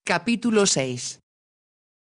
Capítulo 6.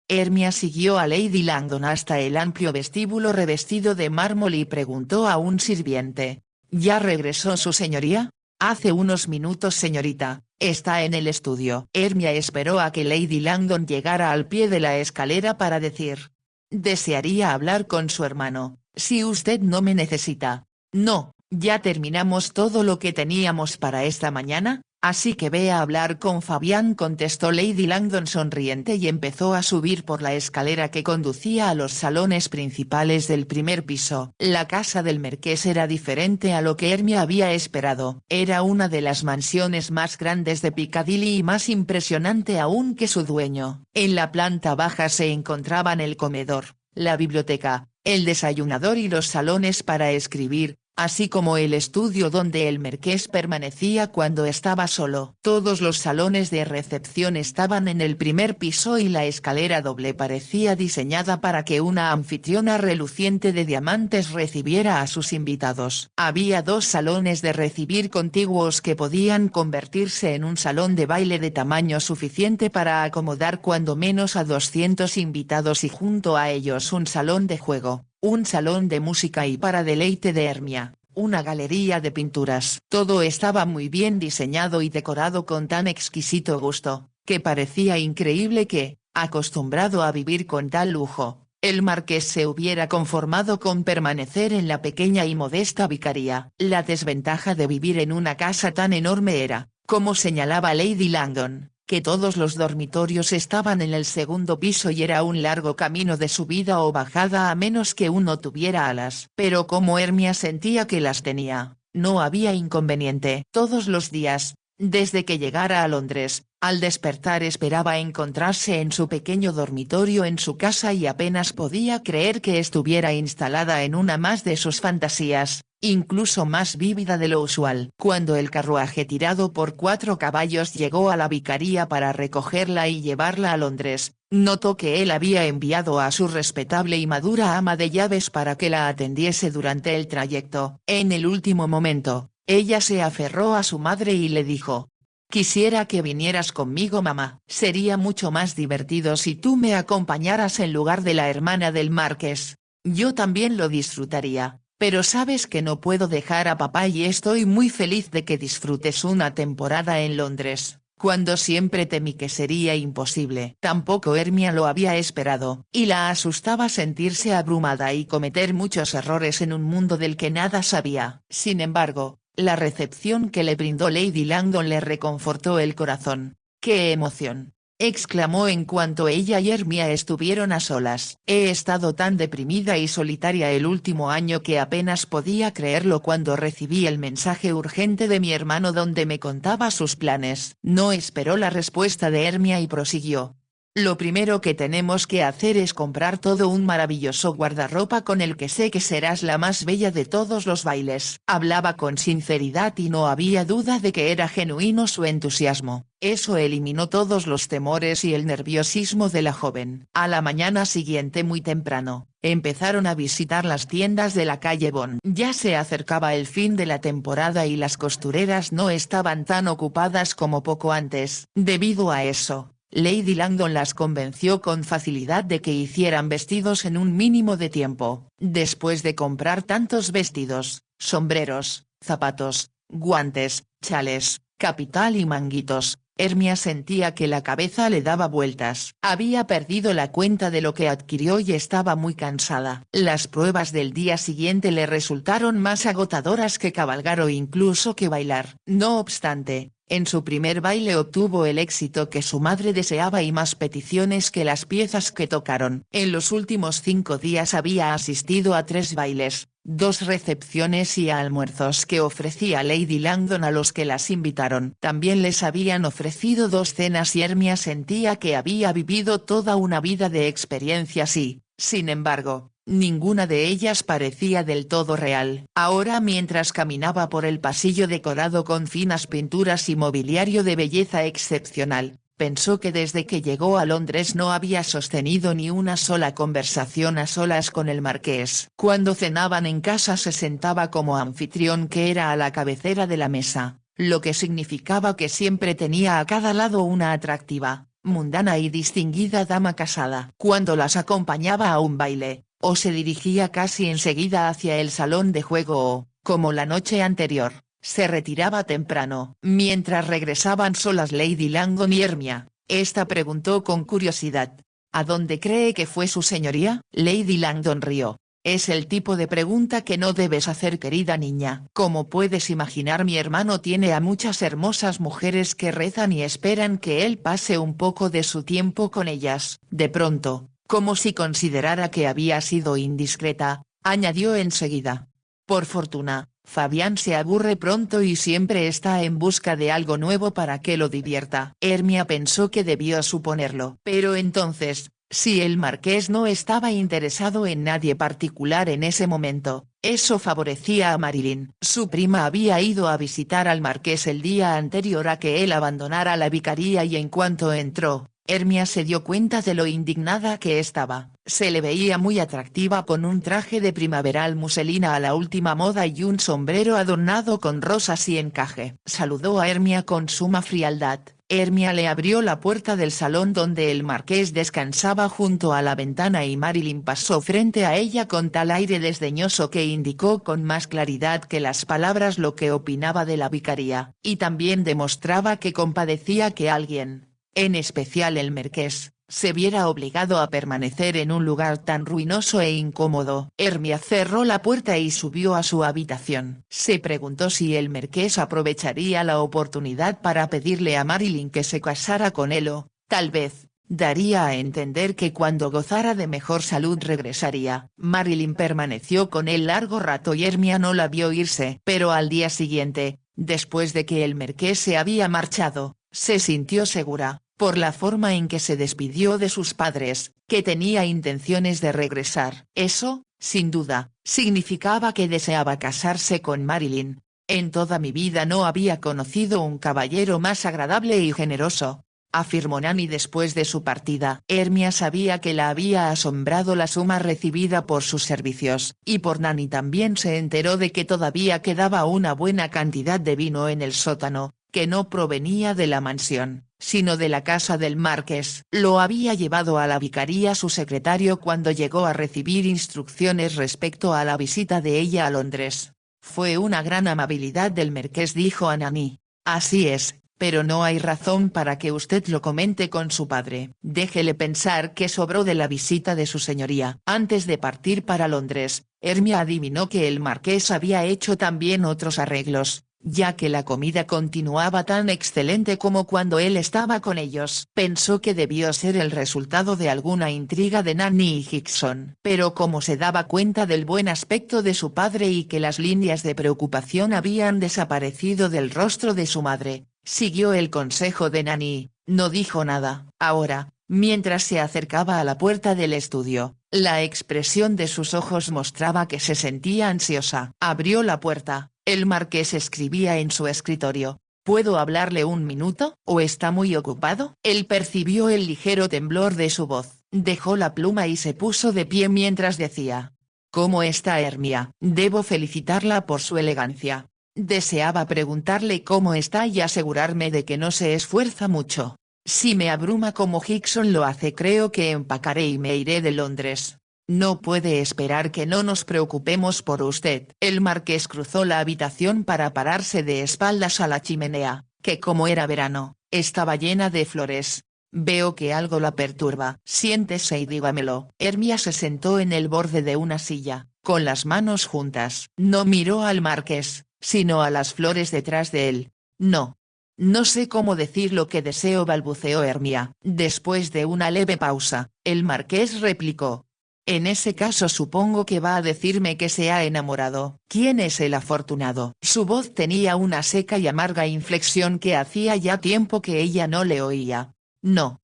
Hermia siguió a Lady Langdon hasta el amplio vestíbulo revestido de mármol y preguntó a un sirviente: ¿Ya regresó su señoría? Hace unos minutos, señorita, está en el estudio. Hermia esperó a que Lady Langdon llegara al pie de la escalera para decir: desearía hablar con su hermano, si usted no me necesita. No, ya terminamos todo lo que teníamos para esta mañana, así que ve a hablar con Fabián, contestó Lady Langdon sonriente y empezó a subir por la escalera que conducía a los salones principales del primer piso. La casa del marqués era diferente a lo que Hermia había esperado. Era una de las mansiones más grandes de Piccadilly y más impresionante aún que su dueño. En la planta baja se encontraban el comedor, la biblioteca, el desayunador y los salones para escribir, así como el estudio donde el marqués permanecía cuando estaba solo. Todos los salones de recepción estaban en el primer piso y la escalera doble parecía diseñada para que una anfitriona reluciente de diamantes recibiera a sus invitados. Había dos salones de recibir contiguos que podían convertirse en un salón de baile de tamaño suficiente para acomodar cuando menos a 200 invitados y junto a ellos un salón de juego, un salón de música y para deleite de Hermia, una galería de pinturas. Todo estaba muy bien diseñado y decorado con tan exquisito gusto, que parecía increíble que, acostumbrado a vivir con tal lujo, el marqués se hubiera conformado con permanecer en la pequeña y modesta vicaría. La desventaja de vivir en una casa tan enorme era, como señalaba Lady Langdon, que todos los dormitorios estaban en el segundo piso y era un largo camino de subida o bajada a menos que uno tuviera alas. Pero como Hermia sentía que las tenía, no había inconveniente. Todos los días, desde que llegara a Londres, al despertar esperaba encontrarse en su pequeño dormitorio en su casa y apenas podía creer que estuviera instalada en una más de sus fantasías, incluso más vívida de lo usual. Cuando el carruaje tirado por 4 caballos llegó a la vicaría para recogerla y llevarla a Londres, notó que él había enviado a su respetable y madura ama de llaves para que la atendiese durante el trayecto. En el último momento, ella se aferró a su madre y le dijo: quisiera que vinieras conmigo, mamá. Sería mucho más divertido si tú me acompañaras en lugar de la hermana del marqués. Yo también lo disfrutaría, pero sabes que no puedo dejar a papá y estoy muy feliz de que disfrutes una temporada en Londres, cuando siempre temí que sería imposible. Tampoco Hermia lo había esperado, y la asustaba sentirse abrumada y cometer muchos errores en un mundo del que nada sabía. Sin embargo, la recepción que le brindó Lady Langdon le reconfortó el corazón. ¡Qué emoción!, exclamó en cuanto ella y Hermia estuvieron a solas. He estado tan deprimida y solitaria el último año que apenas podía creerlo cuando recibí el mensaje urgente de mi hermano donde me contaba sus planes. No esperó la respuesta de Hermia y prosiguió: lo primero que tenemos que hacer es comprar todo un maravilloso guardarropa con el que sé que serás la más bella de todos los bailes. Hablaba con sinceridad y no había duda de que era genuino su entusiasmo. Eso eliminó todos los temores y el nerviosismo de la joven. A la mañana siguiente muy temprano, empezaron a visitar las tiendas de la calle Bond. Ya se acercaba el fin de la temporada y las costureras no estaban tan ocupadas como poco antes. Debido a eso, Lady Langdon las convenció con facilidad de que hicieran vestidos en un mínimo de tiempo. Después de comprar tantos vestidos, sombreros, zapatos, guantes, chales, capital y manguitos, Hermia sentía que la cabeza le daba vueltas. Había perdido la cuenta de lo que adquirió y estaba muy cansada. Las pruebas del día siguiente le resultaron más agotadoras que cabalgar o incluso que bailar. No obstante, en su primer baile obtuvo el éxito que su madre deseaba y más peticiones que las piezas que tocaron. En los últimos 5 días había asistido a 3 bailes, 2 recepciones y a almuerzos que ofrecía Lady Langdon a los que las invitaron. También les habían ofrecido 2 cenas y Hermia sentía que había vivido toda una vida de experiencias y, sin embargo, ninguna de ellas parecía del todo real. Ahora, mientras caminaba por el pasillo decorado con finas pinturas y mobiliario de belleza excepcional, pensó que desde que llegó a Londres no había sostenido ni una sola conversación a solas con el marqués. Cuando cenaban en casa se sentaba como anfitrión, que era a la cabecera de la mesa, lo que significaba que siempre tenía a cada lado una atractiva, mundana y distinguida dama casada. Cuando las acompañaba a un baile, o se dirigía casi enseguida hacia el salón de juego o, como la noche anterior, se retiraba temprano. Mientras regresaban solas Lady Langdon y Hermia, esta preguntó con curiosidad: ¿A dónde cree que fue su señoría? Lady Langdon rió. Es el tipo de pregunta que no debes hacer, querida niña. Como puedes imaginar, mi hermano tiene a muchas hermosas mujeres que rezan y esperan que él pase un poco de su tiempo con ellas. De pronto, como si considerara que había sido indiscreta, añadió enseguida: por fortuna, Fabián se aburre pronto y siempre está en busca de algo nuevo para que lo divierta. Hermia pensó que debió suponerlo. Pero entonces, si el marqués no estaba interesado en nadie particular en ese momento, eso favorecía a Marilyn. Su prima había ido a visitar al marqués el día anterior a que él abandonara la vicaría y en cuanto entró, Hermia se dio cuenta de lo indignada que estaba. Se le veía muy atractiva con un traje de primaveral muselina a la última moda y un sombrero adornado con rosas y encaje. Saludó a Hermia con suma frialdad. Hermia le abrió la puerta del salón donde el marqués descansaba junto a la ventana y Marilyn pasó frente a ella con tal aire desdeñoso que indicó con más claridad que las palabras lo que opinaba de la vicaría, y también demostraba que compadecía que alguien, en especial el marqués, se viera obligado a permanecer en un lugar tan ruinoso e incómodo. Hermia cerró la puerta y subió a su habitación. Se preguntó si el marqués aprovecharía la oportunidad para pedirle a Marilyn que se casara con él o, tal vez, daría a entender que cuando gozara de mejor salud regresaría. Marilyn permaneció con él largo rato y Hermia no la vio irse. Pero al día siguiente, después de que el marqués se había marchado, se sintió segura, por la forma en que se despidió de sus padres, que tenía intenciones de regresar. Eso, sin duda, significaba que deseaba casarse con Marilyn. En toda mi vida no había conocido un caballero más agradable y generoso, afirmó Nanny después de su partida. Hermia sabía que la había asombrado la suma recibida por sus servicios, y por Nanny también se enteró de que todavía quedaba una buena cantidad de vino en el sótano, que no provenía de la mansión, sino de la casa del marqués. Lo había llevado a la vicaría su secretario cuando llegó a recibir instrucciones respecto a la visita de ella a Londres. Fue una gran amabilidad del marqués, dijo a Nanny. Así es, pero no hay razón para que usted lo comente con su padre. Déjele pensar que sobró de la visita de su señoría. Antes de partir para Londres, Hermia adivinó que el marqués había hecho también otros arreglos, ya que la comida continuaba tan excelente como cuando él estaba con ellos. Pensó que debió ser el resultado de alguna intriga de Nanny y Hickson. Pero como se daba cuenta del buen aspecto de su padre y que las líneas de preocupación habían desaparecido del rostro de su madre, siguió el consejo de Nanny, no dijo nada. Ahora, mientras se acercaba a la puerta del estudio, la expresión de sus ojos mostraba que se sentía ansiosa. Abrió la puerta. El marqués escribía en su escritorio. ¿Puedo hablarle un minuto? ¿O está muy ocupado? Él percibió el ligero temblor de su voz, dejó la pluma y se puso de pie mientras decía: ¿Cómo está Hermia? Debo felicitarla por su elegancia. Deseaba preguntarle cómo está y asegurarme de que no se esfuerza mucho. Si me abruma como Hickson lo hace, creo que empacaré y me iré de Londres. No puede esperar que no nos preocupemos por usted. El marqués cruzó la habitación para pararse de espaldas a la chimenea, que como era verano, estaba llena de flores. Veo que algo la perturba. Siéntese y dígamelo. Hermia se sentó en el borde de una silla, con las manos juntas. No miró al marqués, sino a las flores detrás de él. No sé cómo decir lo que deseo, balbuceó Hermia. Después de una leve pausa, el marqués replicó: en ese caso supongo que va a decirme que se ha enamorado. ¿Quién es el afortunado? Su voz tenía una seca y amarga inflexión que hacía ya tiempo que ella no le oía. No.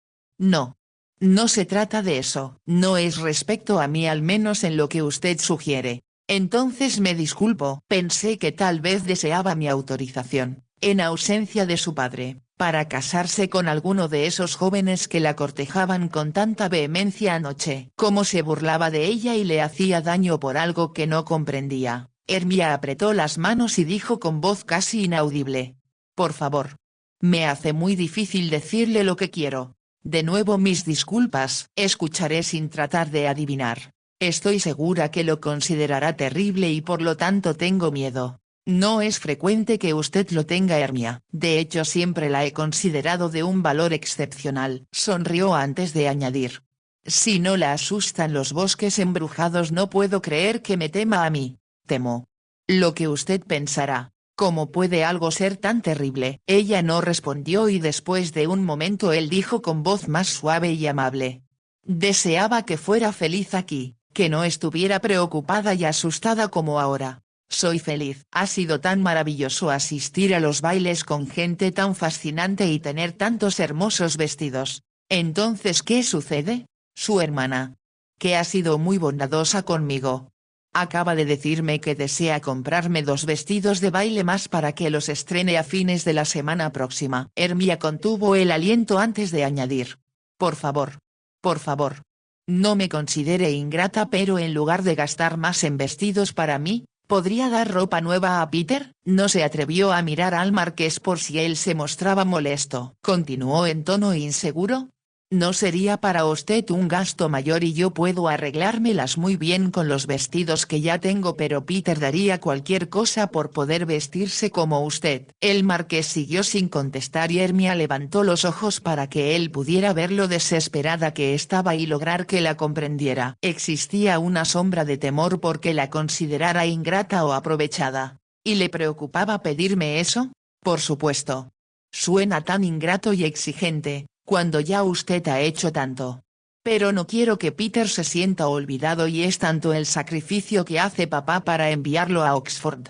No se trata de eso. No es respecto a mí, al menos en lo que usted sugiere. Entonces me disculpo. Pensé que tal vez deseaba mi autorización, en ausencia de su padre, para casarse con alguno de esos jóvenes que la cortejaban con tanta vehemencia anoche. Cómo se burlaba de ella y le hacía daño por algo que no comprendía. Hermia apretó las manos y dijo con voz casi inaudible: por favor. Me hace muy difícil decirle lo que quiero. De nuevo mis disculpas. Escucharé sin tratar de adivinar. Estoy segura que lo considerará terrible y por lo tanto tengo miedo. No es frecuente que usted lo tenga, Hermia. De hecho siempre la he considerado de un valor excepcional. Sonrió antes de añadir. Si no la asustan los bosques embrujados, no puedo creer que me tema a mí. Temo lo que usted pensará. ¿Cómo puede algo ser tan terrible? Ella no respondió y después de un momento él dijo con voz más suave y amable. Deseaba que fuera feliz aquí, que no estuviera preocupada y asustada como ahora. Soy feliz. Ha sido tan maravilloso asistir a los bailes con gente tan fascinante y tener tantos hermosos vestidos. Entonces, ¿qué sucede? Su hermana, que ha sido muy bondadosa conmigo, acaba de decirme que desea comprarme 2 vestidos de baile más para que los estrene a fines de la semana próxima. Hermia contuvo el aliento antes de añadir. Por favor. Por favor. No me considere ingrata, pero en lugar de gastar más en vestidos para mí, ¿podría dar ropa nueva a Peter? No se atrevió a mirar al marqués por si él se mostraba molesto. Continuó en tono inseguro. No sería para usted un gasto mayor y yo puedo arreglármelas muy bien con los vestidos que ya tengo, pero Peter daría cualquier cosa por poder vestirse como usted. El marqués siguió sin contestar y Hermia levantó los ojos para que él pudiera ver lo desesperada que estaba y lograr que la comprendiera. Existía una sombra de temor porque la considerara ingrata o aprovechada. ¿Y le preocupaba pedirme eso? Por supuesto. Suena tan ingrato y exigente, cuando ya usted ha hecho tanto. Pero no quiero que Peter se sienta olvidado y es tanto el sacrificio que hace papá para enviarlo a Oxford,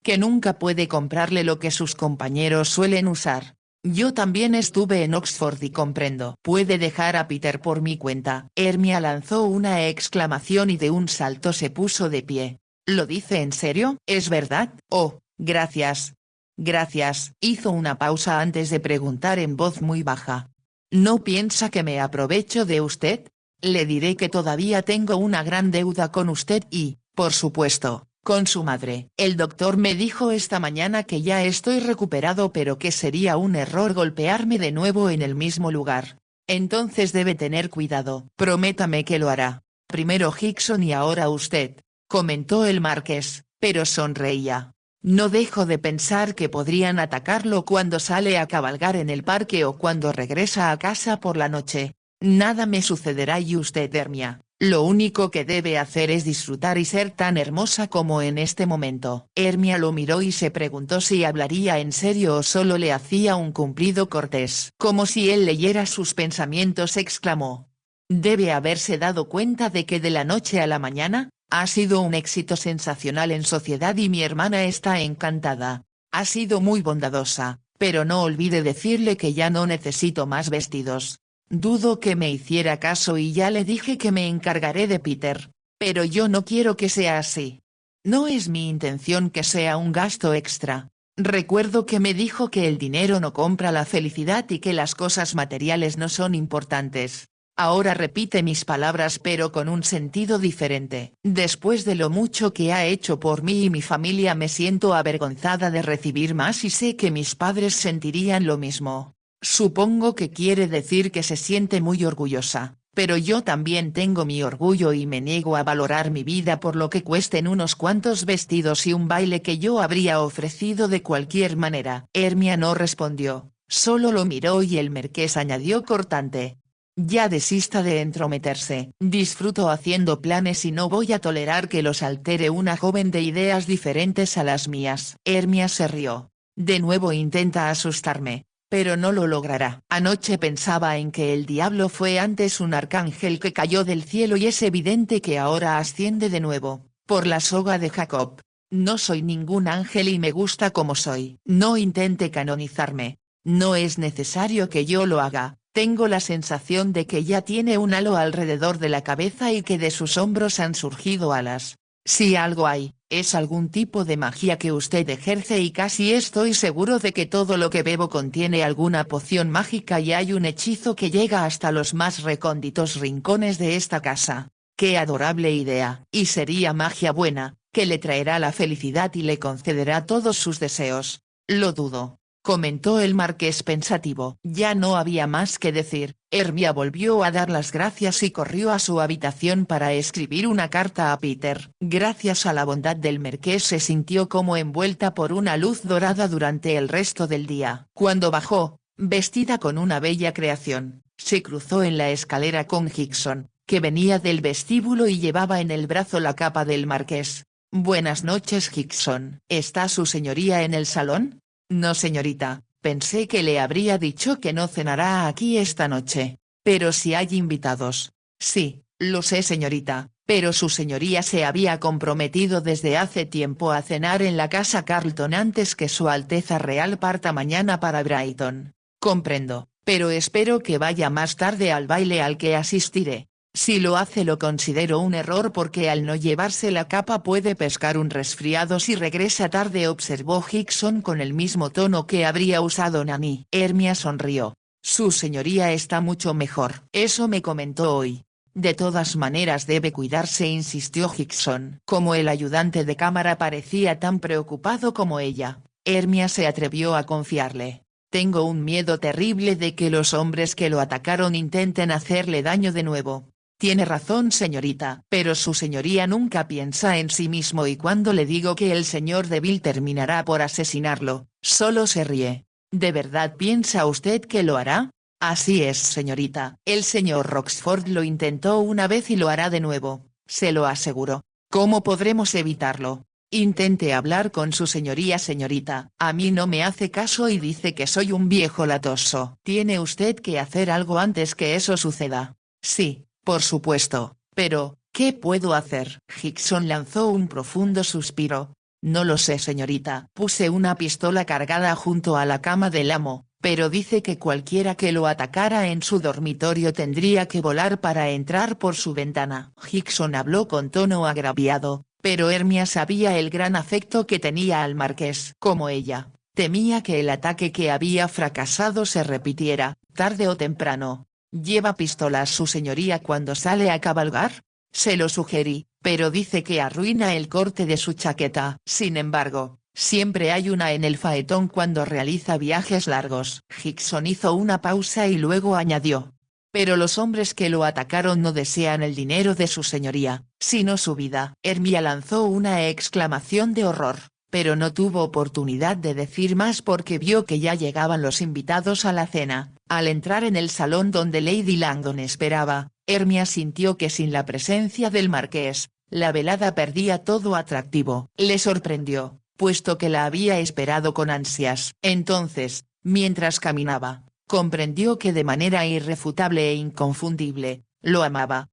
que nunca puede comprarle lo que sus compañeros suelen usar. Yo también estuve en Oxford y comprendo. Puede dejar a Peter por mi cuenta. Hermia lanzó una exclamación y de un salto se puso de pie. ¿Lo dice en serio? ¿Es verdad? Oh, gracias. Gracias. Hizo una pausa antes de preguntar en voz muy baja. ¿No piensa que me aprovecho de usted? Le diré que todavía tengo una gran deuda con usted y, por supuesto, con su madre. El doctor me dijo esta mañana que ya estoy recuperado, pero que sería un error golpearme de nuevo en el mismo lugar. Entonces debe tener cuidado. Prométame que lo hará. Primero Hickson y ahora usted, comentó el marqués, pero sonreía. No dejo de pensar que podrían atacarlo cuando sale a cabalgar en el parque o cuando regresa a casa por la noche. Nada me sucederá y usted, Hermia, lo único que debe hacer es disfrutar y ser tan hermosa como en este momento. Hermia lo miró y se preguntó si hablaría en serio o solo le hacía un cumplido cortés. Como si él leyera sus pensamientos, exclamó. Debe haberse dado cuenta de que de la noche a la mañana, ha sido un éxito sensacional en sociedad y mi hermana está encantada. Ha sido muy bondadosa, pero no olvide decirle que ya no necesito más vestidos. Dudo que me hiciera caso y ya le dije que me encargaré de Peter, pero yo no quiero que sea así. No es mi intención que sea un gasto extra. Recuerdo que me dijo que el dinero no compra la felicidad y que las cosas materiales no son importantes. Ahora repite mis palabras pero con un sentido diferente. Después de lo mucho que ha hecho por mí y mi familia me siento avergonzada de recibir más y sé que mis padres sentirían lo mismo. Supongo que quiere decir que se siente muy orgullosa, pero yo también tengo mi orgullo y me niego a valorar mi vida por lo que cuesten unos cuantos vestidos y un baile que yo habría ofrecido de cualquier manera. Hermia no respondió, solo lo miró y el marqués añadió cortante. Ya desista de entrometerse. Disfruto haciendo planes y no voy a tolerar que los altere una joven de ideas diferentes a las mías. Hermia se rió. De nuevo intenta asustarme, pero no lo logrará. Anoche pensaba en que el diablo fue antes un arcángel que cayó del cielo y es evidente que ahora asciende de nuevo, por la soga de Jacob. No soy ningún ángel y me gusta como soy. No intente canonizarme. No es necesario que yo lo haga. Tengo la sensación de que ya tiene un halo alrededor de la cabeza y que de sus hombros han surgido alas. Si algo hay, es algún tipo de magia que usted ejerce y casi estoy seguro de que todo lo que bebo contiene alguna poción mágica y hay un hechizo que llega hasta los más recónditos rincones de esta casa. ¡Qué adorable idea! Y sería magia buena, que le traerá la felicidad y le concederá todos sus deseos. Lo dudo. comentó el marqués pensativo. Ya no había más que decir, Hermia volvió a dar las gracias y corrió a su habitación para escribir una carta a Peter. Gracias a la bondad del marqués se sintió como envuelta por una luz dorada durante el resto del día. Cuando bajó, vestida con una bella creación, se cruzó en la escalera con Hickson, que venía del vestíbulo y llevaba en el brazo la capa del marqués. Buenas noches, Hickson. ¿Está su señoría en el salón? No, señorita, pensé que le habría dicho que no cenará aquí esta noche. Pero si hay invitados. Sí, lo sé, señorita, pero su señoría se había comprometido desde hace tiempo a cenar en la casa Carlton antes que su Alteza Real parta mañana para Brighton. Comprendo, pero espero que vaya más tarde al baile al que asistiré. Si lo hace lo considero un error porque al no llevarse la capa puede pescar un resfriado si regresa tarde, observó Hickson con el mismo tono que habría usado Nanny. Hermia sonrió. Su señoría está mucho mejor. Eso me comentó hoy. De todas maneras debe cuidarse, insistió Hickson. Como el ayudante de cámara parecía tan preocupado como ella, Hermia se atrevió a confiarle. Tengo un miedo terrible de que los hombres que lo atacaron intenten hacerle daño de nuevo. Tiene razón, señorita, pero su señoría nunca piensa en sí mismo y cuando le digo que el señor Deville terminará por asesinarlo, solo se ríe. ¿De verdad piensa usted que lo hará? Así es, señorita. El señor Roxford lo intentó una vez y lo hará de nuevo, se lo aseguro. ¿Cómo podremos evitarlo? Intente hablar con su señoría, señorita. A mí no me hace caso y dice que soy un viejo latoso. Tiene usted que hacer algo antes que eso suceda. Sí. Por supuesto, pero, ¿qué puedo hacer? Hickson lanzó un profundo suspiro. No lo sé, señorita. Puse una pistola cargada junto a la cama del amo, pero dice que cualquiera que lo atacara en su dormitorio tendría que volar para entrar por su ventana. Hickson habló con tono agraviado, pero Hermia sabía el gran afecto que tenía al marqués. Como ella, temía que el ataque que había fracasado se repitiera, tarde o temprano. ¿Lleva pistolas su señoría cuando sale a cabalgar? Se lo sugerí, pero dice que arruina el corte de su chaqueta. Sin embargo, siempre hay una en el faetón cuando realiza viajes largos. Hickson hizo una pausa y luego añadió. Pero los hombres que lo atacaron no desean el dinero de su señoría, sino su vida. Hermia lanzó una exclamación de horror, pero no tuvo oportunidad de decir más porque vio que ya llegaban los invitados a la cena. Al entrar en el salón donde Lady Langdon esperaba, Hermia sintió que sin la presencia del marqués, la velada perdía todo atractivo. Le sorprendió, puesto que la había esperado con ansias. Entonces, mientras caminaba, comprendió que de manera irrefutable e inconfundible, lo amaba.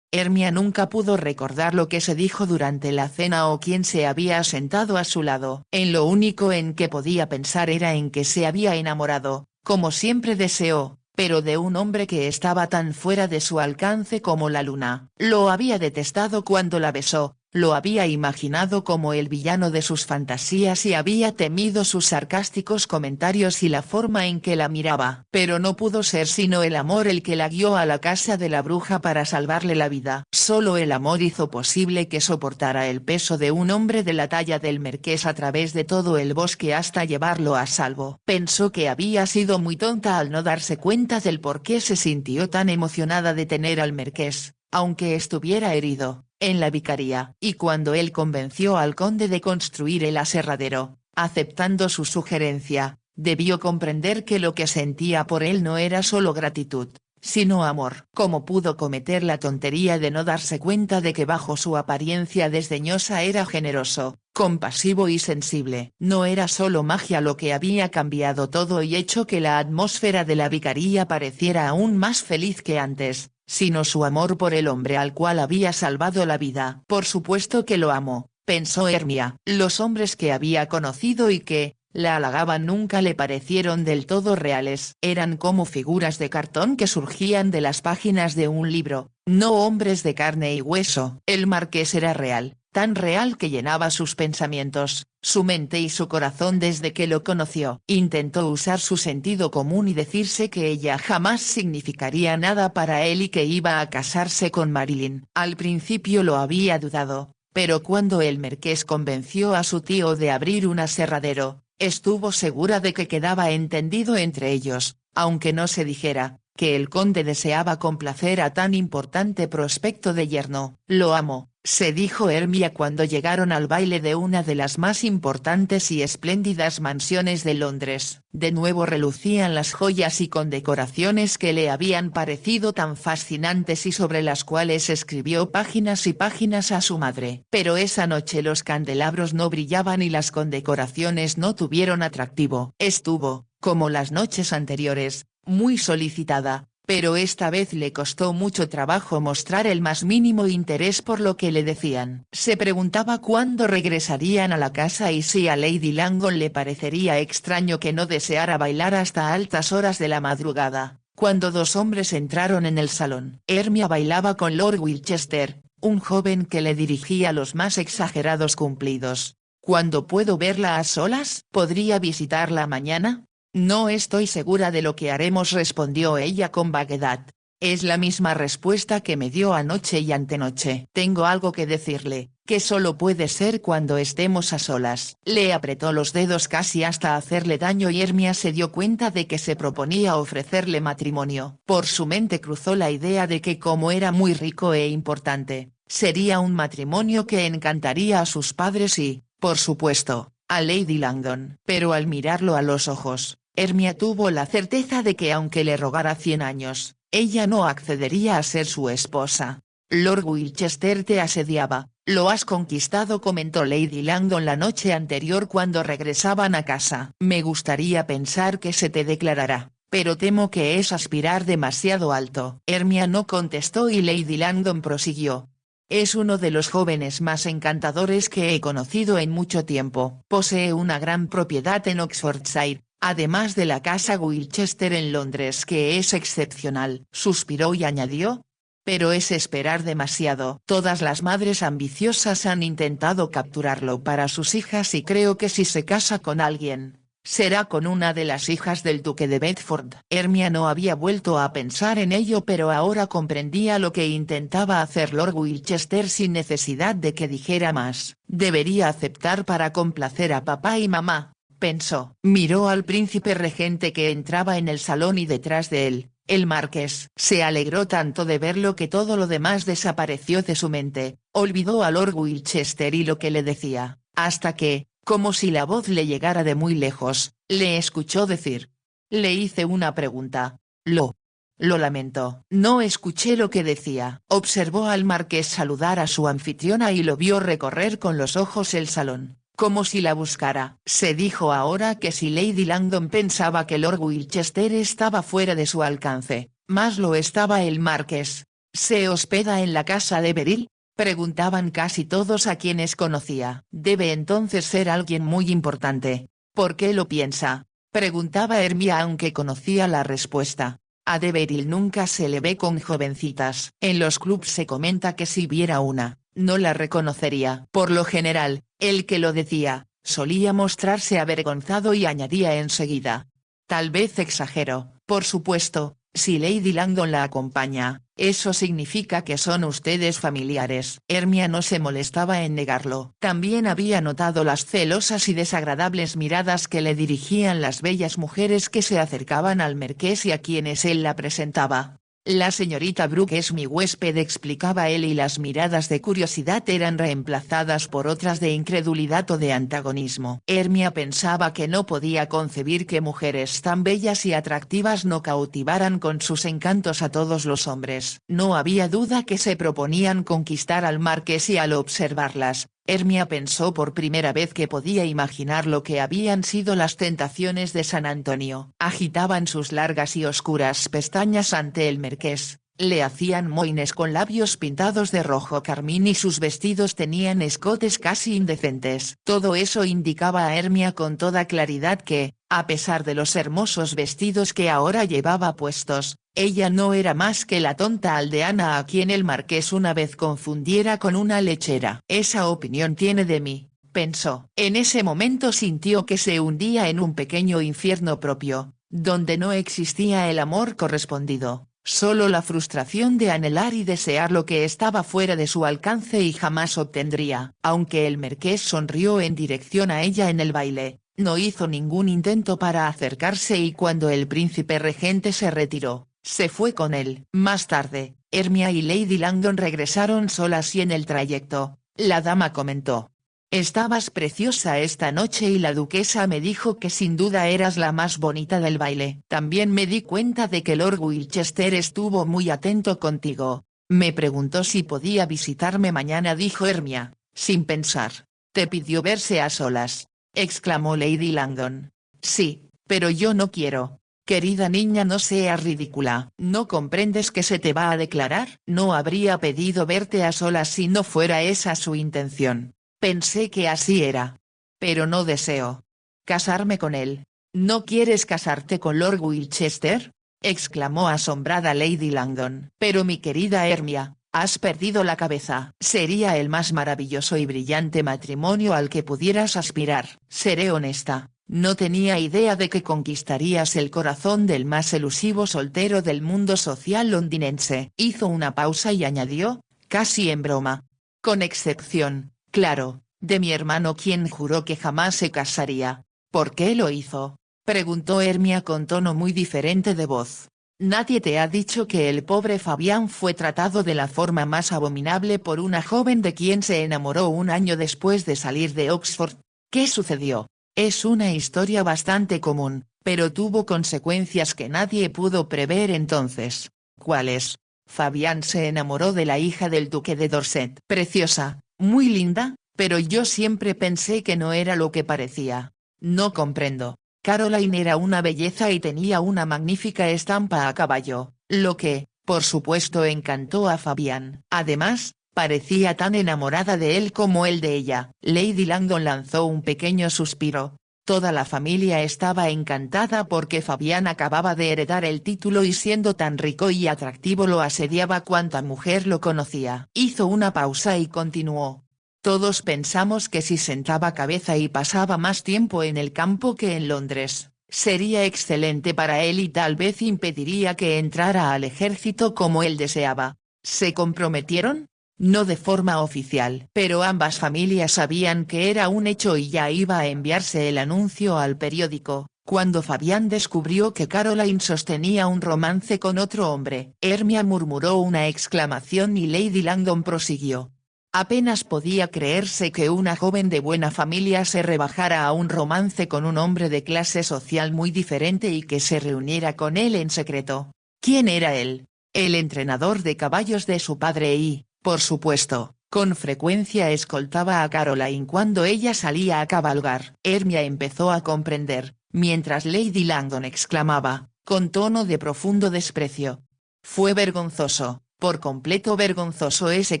Hermia nunca pudo recordar lo que se dijo durante la cena o quién se había sentado a su lado. Lo único en que podía pensar era en que se había enamorado, como siempre deseó, pero de un hombre que estaba tan fuera de su alcance como la luna. Lo había detestado cuando la besó, lo había imaginado como el villano de sus fantasías y había temido sus sarcásticos comentarios y la forma en que la miraba. Pero no pudo ser sino el amor el que la guió a la casa de la bruja para salvarle la vida. Solo el amor hizo posible que soportara el peso de un hombre de la talla del marqués a través de todo el bosque hasta llevarlo a salvo. Pensó que había sido muy tonta al no darse cuenta del por qué se sintió tan emocionada de tener al marqués, aunque estuviera herido, en la vicaría. Y cuando él convenció al conde de construir el aserradero, aceptando su sugerencia, debió comprender que lo que sentía por él no era solo gratitud, sino amor. ¿Cómo pudo cometer la tontería de no darse cuenta de que bajo su apariencia desdeñosa era generoso, compasivo y sensible? No era solo magia lo que había cambiado todo y hecho que la atmósfera de la vicaría pareciera aún más feliz que antes, sino su amor por el hombre al cual había salvado la vida. Por supuesto que lo amó, pensó Hermia. Los hombres que había conocido y que la halagaban nunca le parecieron del todo reales. Eran como figuras de cartón que surgían de las páginas de un libro, no hombres de carne y hueso. El marqués era real, tan real que llenaba sus pensamientos, su mente y su corazón desde que lo conoció. Intentó usar su sentido común y decirse que ella jamás significaría nada para él y que iba a casarse con Marilyn. Al principio lo había dudado, pero cuando el marqués convenció a su tío de abrir un aserradero, Estuvo segura de que quedaba entendido entre ellos, aunque no se dijera, que el conde deseaba complacer a tan importante prospecto de yerno. «Lo amo», se dijo Hermia cuando llegaron al baile de una de las más importantes y espléndidas mansiones de Londres. De nuevo relucían las joyas y condecoraciones que le habían parecido tan fascinantes y sobre las cuales escribió páginas y páginas a su madre. Pero esa noche los candelabros no brillaban y las condecoraciones no tuvieron atractivo. Estuvo, como las noches anteriores, muy solicitada, pero esta vez le costó mucho trabajo mostrar el más mínimo interés por lo que le decían. Se preguntaba cuándo regresarían a la casa y si a Lady Langdon le parecería extraño que no deseara bailar hasta altas horas de la madrugada. Cuando dos hombres entraron en el salón, Hermia bailaba con Lord Wilchester, un joven que le dirigía los más exagerados cumplidos. «¿Cuándo puedo verla a solas? ¿Podría visitarla mañana?» «No estoy segura de lo que haremos», respondió ella con vaguedad. «Es la misma respuesta que me dio anoche y antenoche. Tengo algo que decirle, que solo puede ser cuando estemos a solas». Le apretó los dedos casi hasta hacerle daño y Hermia se dio cuenta de que se proponía ofrecerle matrimonio. Por su mente cruzó la idea de que como era muy rico e importante, sería un matrimonio que encantaría a sus padres y, por supuesto, a Lady Langdon. Pero al mirarlo a los ojos, Hermia tuvo la certeza de que aunque le rogara 100 años, ella no accedería a ser su esposa. «Lord Wilchester te asediaba, lo has conquistado», comentó Lady Langdon la noche anterior cuando regresaban a casa. «Me gustaría pensar que se te declarará, pero temo que es aspirar demasiado alto». Hermia no contestó y Lady Langdon prosiguió. «Es uno de los jóvenes más encantadores que he conocido en mucho tiempo. Posee una gran propiedad en Oxfordshire, además de la casa Wilchester en Londres que es excepcional». Suspiró y añadió. «Pero es esperar demasiado. Todas las madres ambiciosas han intentado capturarlo para sus hijas y creo que si se casa con alguien, será con una de las hijas del duque de Bedford». Hermia no había vuelto a pensar en ello pero ahora comprendía lo que intentaba hacer Lord Wilchester sin necesidad de que dijera más. Debería aceptar para complacer a papá y mamá, pensó. Miró al príncipe regente que entraba en el salón y detrás de él, el marqués. Se alegró tanto de verlo que todo lo demás desapareció de su mente, olvidó a Lord Wilchester y lo que le decía, hasta que, como si la voz le llegara de muy lejos, le escuchó decir. «Le hice una pregunta. Lo lamento. No escuché lo que decía». Observó al marqués saludar a su anfitriona y lo vio recorrer con los ojos el salón, como si la buscara. Se dijo ahora que si Lady Langdon pensaba que Lord Wilchester estaba fuera de su alcance, más lo estaba el marqués. «¿Se hospeda en la casa de Beryl?», preguntaban casi todos a quienes conocía. «Debe entonces ser alguien muy importante». «¿Por qué lo piensa?», preguntaba Hermia aunque conocía la respuesta. «A de Beryl nunca se le ve con jovencitas. En los clubs se comenta que si viera una, no la reconocería». Por lo general, el que lo decía, solía mostrarse avergonzado y añadía enseguida. «Tal vez exagero, por supuesto, si Lady Langdon la acompaña, eso significa que son ustedes familiares». Hermia no se molestaba en negarlo. También había notado las celosas y desagradables miradas que le dirigían las bellas mujeres que se acercaban al marqués y a quienes él la presentaba. «La señorita Brooke es mi huésped», explicaba él y las miradas de curiosidad eran reemplazadas por otras de incredulidad o de antagonismo. Hermia pensaba que no podía concebir que mujeres tan bellas y atractivas no cautivaran con sus encantos a todos los hombres. No había duda que se proponían conquistar al marqués y al observarlas, Hermia pensó por primera vez que podía imaginar lo que habían sido las tentaciones de San Antonio. Agitaban sus largas y oscuras pestañas ante el marqués, le hacían moines con labios pintados de rojo carmín y sus vestidos tenían escotes casi indecentes. Todo eso indicaba a Hermia con toda claridad que, a pesar de los hermosos vestidos que ahora llevaba puestos, ella no era más que la tonta aldeana a quien el marqués una vez confundiera con una lechera. «Esa opinión tiene de mí», pensó. En ese momento sintió que se hundía en un pequeño infierno propio, donde no existía el amor correspondido, solo la frustración de anhelar y desear lo que estaba fuera de su alcance y jamás obtendría. Aunque el marqués sonrió en dirección a ella en el baile, No hizo ningún intento para acercarse y cuando el príncipe regente se retiró, se fue con él. Más tarde, Hermia y Lady Langdon regresaron solas y en el trayecto, la dama comentó: «Estabas preciosa esta noche y la duquesa me dijo que sin duda eras la más bonita del baile. También me di cuenta de que Lord Winchester estuvo muy atento contigo. Me preguntó si podía visitarme mañana», dijo Hermia, sin pensar. «¿Te pidió verse a solas?», exclamó Lady Langdon. «Sí, pero yo no quiero». «Querida niña, no seas ridícula. ¿No comprendes que se te va a declarar?». «No habría pedido verte a solas si no fuera esa su intención. Pensé que así era. Pero no deseo casarme con él». «¿No quieres casarte con Lord Winchester?», exclamó asombrada Lady Langdon. «Pero mi querida Hermia, has perdido la cabeza. Sería el más maravilloso y brillante matrimonio al que pudieras aspirar». «Seré honesta, no tenía idea de que conquistarías el corazón del más elusivo soltero del mundo social londinense». Hizo una pausa y añadió, casi en broma: «Con excepción, claro, de mi hermano, quien juró que jamás se casaría». «¿Por qué lo hizo?», preguntó Hermia con tono muy diferente de voz. «¿Nadie te ha dicho que el pobre Fabián fue tratado de la forma más abominable por una joven de quien se enamoró un año después de salir de Oxford? ¿Qué sucedió? Es una historia bastante común, pero tuvo consecuencias que nadie pudo prever entonces». «¿Cuáles?». «Fabián se enamoró de la hija del duque de Dorset. Preciosa, muy linda, pero yo siempre pensé que no era lo que parecía». «No comprendo». «Caroline era una belleza y tenía una magnífica estampa a caballo, lo que, por supuesto, encantó a Fabián. Además, parecía tan enamorada de él como él de ella». Lady Langdon lanzó un pequeño suspiro. Toda la familia estaba encantada porque Fabián acababa de heredar el título y siendo tan rico y atractivo lo asediaba cuanta mujer lo conocía. Hizo una pausa y continuó: «Todos pensamos que si sentaba cabeza y pasaba más tiempo en el campo que en Londres, sería excelente para él y tal vez impediría que entrara al ejército como él deseaba». «¿Se comprometieron?». «No de forma oficial, pero ambas familias sabían que era un hecho y ya iba a enviarse el anuncio al periódico, cuando Fabián descubrió que Caroline sostenía un romance con otro hombre». Hermia murmuró una exclamación y Lady Langdon prosiguió: «Apenas podía creerse que una joven de buena familia se rebajara a un romance con un hombre de clase social muy diferente y que se reuniera con él en secreto». «¿Quién era él?». «El entrenador de caballos de su padre y, por supuesto, con frecuencia escoltaba a Caroline cuando ella salía a cabalgar». Hermia empezó a comprender, mientras Lady Langdon exclamaba, con tono de profundo desprecio: «Fue vergonzoso, por completo vergonzoso ese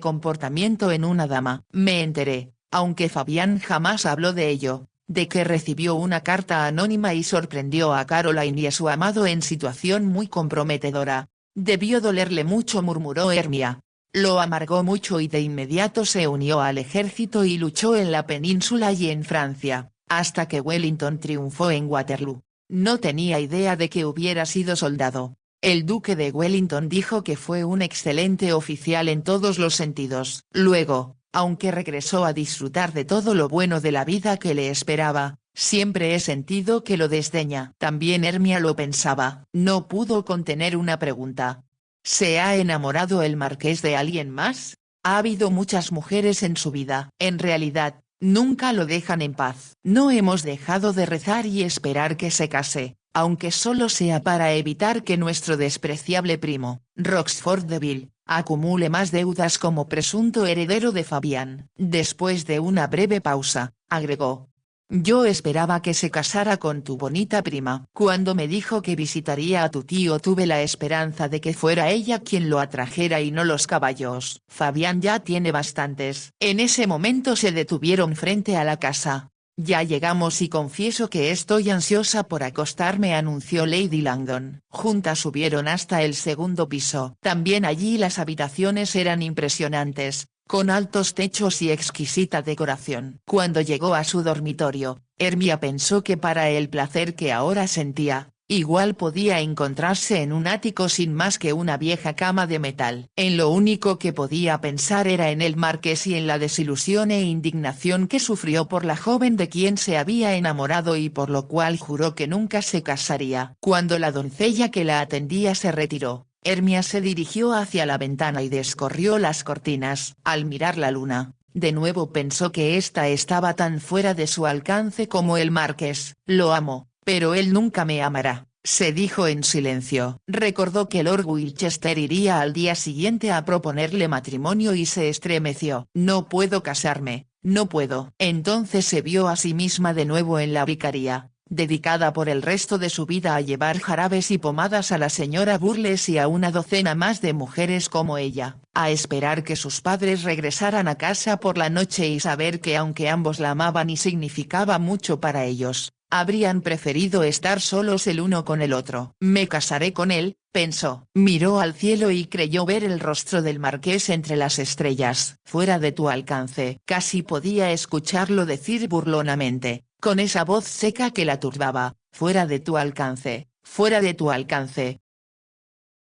comportamiento en una dama». «Me enteré, aunque Fabián jamás habló de ello, de que recibió una carta anónima y sorprendió a Caroline y a su amado en situación muy comprometedora». «Debió dolerle mucho», murmuró Hermia. «Lo amargó mucho y de inmediato se unió al ejército y luchó en la península y en Francia, hasta que Wellington triunfó en Waterloo. No tenía idea de que hubiera sido soldado. El duque de Wellington dijo que fue un excelente oficial en todos los sentidos. Luego, aunque regresó a disfrutar de todo lo bueno de la vida que le esperaba, siempre he sentido que lo desdeña». También Hermia lo pensaba. No pudo contener una pregunta. ¿Se ha enamorado el marqués de alguien más? Ha habido muchas mujeres en su vida. En realidad, nunca lo dejan en paz. No hemos dejado de rezar y esperar que se case, aunque solo sea para evitar que nuestro despreciable primo, Roxford Deville, acumule más deudas como presunto heredero de Fabián». Después de una breve pausa, agregó: «Yo esperaba que se casara con tu bonita prima. Cuando me dijo que visitaría a tu tío tuve la esperanza de que fuera ella quien lo atrajera y no los caballos. Fabián ya tiene bastantes». En ese momento se detuvieron frente a la casa. «Ya llegamos y confieso que estoy ansiosa por acostarme», anunció Lady Langdon. Juntas subieron hasta el segundo piso. También allí las habitaciones eran impresionantes, con altos techos y exquisita decoración. Cuando llegó a su dormitorio, Hermia pensó que para el placer que ahora sentía, Igual podía encontrarse en un ático sin más que una vieja cama de metal. En lo único que podía pensar era en el marqués y en la desilusión e indignación que sufrió por la joven de quien se había enamorado y por lo cual juró que nunca se casaría. Cuando la doncella que la atendía se retiró, Hermia se dirigió hacia la ventana y descorrió las cortinas. Al mirar la luna, de nuevo pensó que ésta estaba tan fuera de su alcance como el marqués. Lo amo, pero él nunca me amará, se dijo en silencio. Recordó que Lord Winchester iría al día siguiente a proponerle matrimonio y se estremeció. No puedo casarme, no puedo. Entonces se vio a sí misma de nuevo en la vicaría, dedicada por el resto de su vida a llevar jarabes y pomadas a la señora Burles y a una docena más de mujeres como ella, a esperar que sus padres regresaran a casa por la noche y saber que aunque ambos la amaban y significaba mucho para ellos, habrían preferido estar solos el uno con el otro. Me casaré con él, pensó. Miró al cielo y creyó ver el rostro del marqués entre las estrellas. Fuera de tu alcance. Casi podía escucharlo decir burlonamente, con esa voz seca que la turbaba, fuera de tu alcance, fuera de tu alcance.